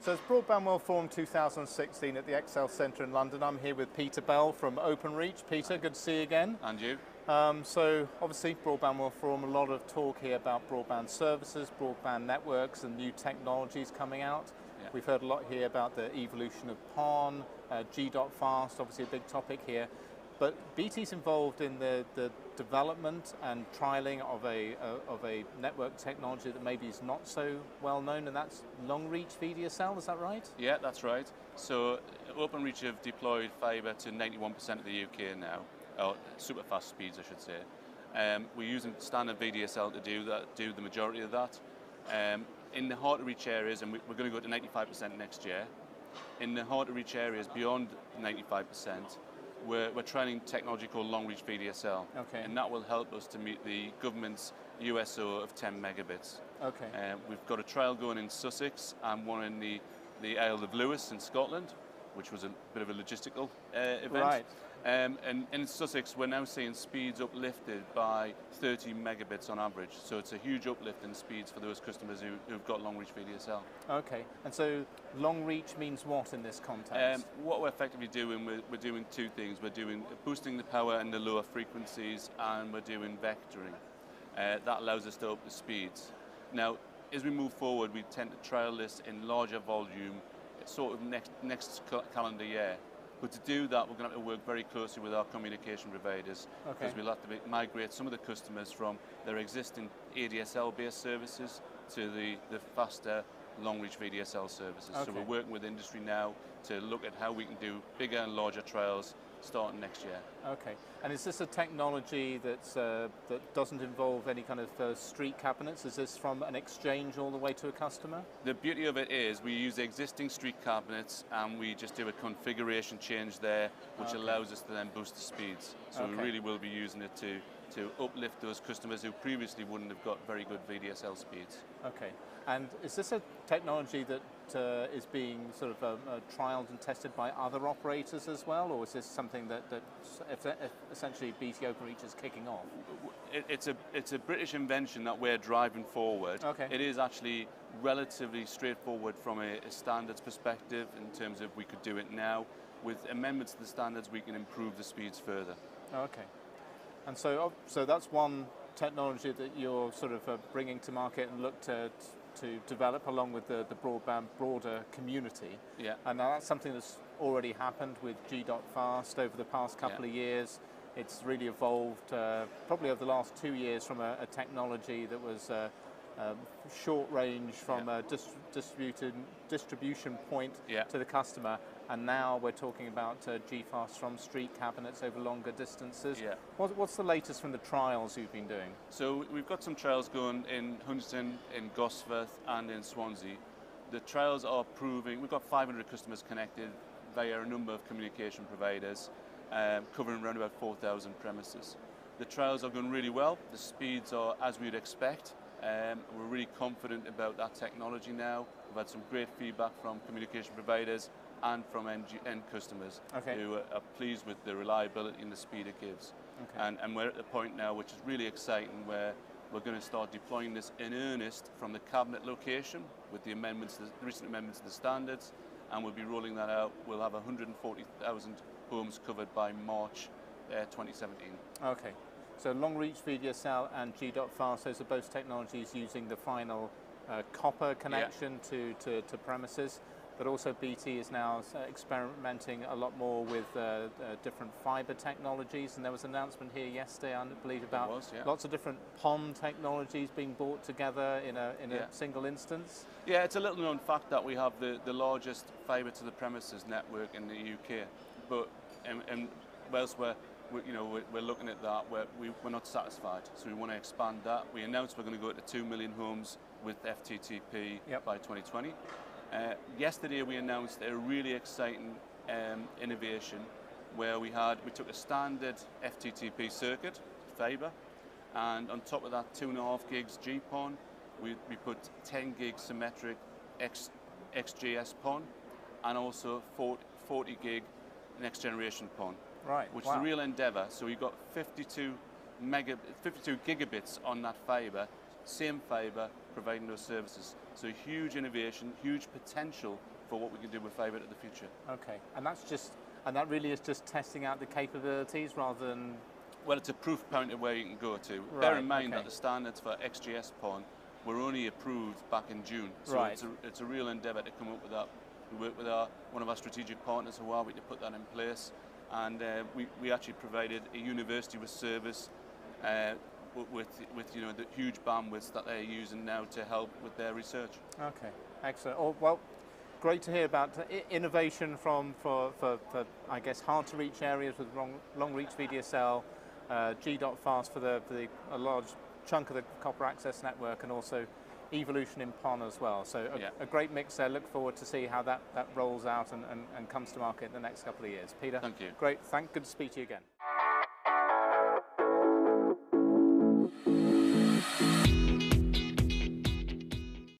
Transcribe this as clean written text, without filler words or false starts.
So it's Broadband World Forum 2016 at the Excel Centre in London. I'm here with Peter Bell from Openreach. Peter, good to see you again. And you. So obviously Broadband World Forum, a lot of talk here about broadband services, broadband networks and new technologies coming out. Yeah. We've heard a lot here about the evolution of PON, G.fast, obviously a big topic here. But BT's involved in the development and trialing of a network technology that maybe is not so well known, and that's Long Reach VDSL, is that right? Yeah, that's right. So Openreach have deployed fibre to 91% of the UK now, or super fast speeds I should say. We're using standard VDSL to do the majority of that. In the hard to reach areas, and we're going to go to 95% next year, in the hard to reach areas beyond 95%, we're trialling technology called Long Reach VDSL, okay. And that will help us to meet the government's USO of 10 megabits. Okay. We've got a trial going in Sussex and one in the Isle of Lewis in Scotland, which was a bit of a logistical event. Right. And in Sussex, we're now seeing speeds uplifted by 30 megabits on average. So it's a huge uplift in speeds for those customers who've got Long Reach VDSL. Okay, and so long reach means what in this context? What we're effectively doing, we're doing two things. We're doing boosting the power and the lower frequencies, and we're doing vectoring. That allows us to up the speeds. Now, as we move forward, we tend to trial this in larger volume, sort of next calendar year. But to do that, we're going to have to work very closely with our communication providers, because we'll have to migrate some of the customers from their existing ADSL-based services to the faster long-reach VDSL services. Okay. So we're working with industry now to look at how we can do bigger and larger trials starting next year. Okay, and is this a technology that doesn't involve any kind of street cabinets? Is this from an exchange all the way to a customer? The beauty of it is we use the existing street cabinets and we just do a configuration change there, which allows us to then boost the speeds. So we really will be using it to uplift those customers who previously wouldn't have got very good VDSL speeds. Okay, and is this a technology that is being sort of trialed and tested by other operators as well, or is this something that essentially BT Openreach is kicking off? It's a British invention that we're driving forward. Okay. It is actually relatively straightforward from a standards perspective in terms of we could do it now. With amendments to the standards, we can improve the speeds further. Okay. And so that's one technology that you're sort of bringing to market and look to develop along with the broadband broader community. Yeah. And now that's something that's already happened with G.fast over the past couple of years. It's really evolved probably over the last 2 years from a technology that was short range from a distribution point to the customer, and now we're talking about G.fast from street cabinets over longer distances. Yeah. What's the latest from the trials you've been doing? So we've got some trials going in Huntington, in Gosforth and in Swansea. The trials are proving, we've got 500 customers connected via a number of communication providers, covering around about 4,000 premises. The trials are going really well. The speeds are as we'd expect. We're really confident about that technology now. We've had some great feedback from communication providers and from end customers who are pleased with the reliability and the speed it gives. Okay. And we're at the point now, which is really exciting, where we're going to start deploying this in earnest from the cabinet location with the recent amendments to the standards, and we'll be rolling that out. We'll have 140,000 homes covered by March 2017. Okay. So Long Reach VDSL and G.fast, those are both technologies using the final copper connection to premises, but also BT is now experimenting a lot more with different fibre technologies, and there was an announcement here yesterday, I believe, about lots of different PON technologies being brought together in a single instance. Yeah, it's a little known fact that we have the largest fibre to the premises network in the UK, but and whilst we're looking at that, we're not satisfied, so we want to expand that. We announced we're going to go to 2 million homes with FTTP by 2020. Yesterday we announced a really exciting innovation where we took a standard FTTP circuit, fibre, and on top of that 2.5 gigs GPON, we put 10 gig symmetric XGS-PON and also 40 gig next generation PON. Right. Which is a real endeavour. So we've got 52 gigabits on that fibre, same fibre, providing those services. So huge innovation, huge potential for what we can do with fibre in the future. Okay, and that really is just testing out the capabilities rather than. Well, it's a proof point of where you can go to. Right, Bear in mind okay. that the standards for XGS-PON were only approved back in June, so right. it's a real endeavour to come up with that. We worked with one of our strategic partners, Huawei, to put that in place, and we actually provided a university with service with the huge bandwidths that they're using now to help with their research. Okay, excellent. Oh, well, great to hear about innovation for I guess hard to reach areas with long reach VDSL, G.fast for a large chunk of the copper access network, and also evolution in PON as well. So a great mix there. Look forward to see how that rolls out and comes to market in the next couple of years. Peter, thank you. Great. Good to speak to you again.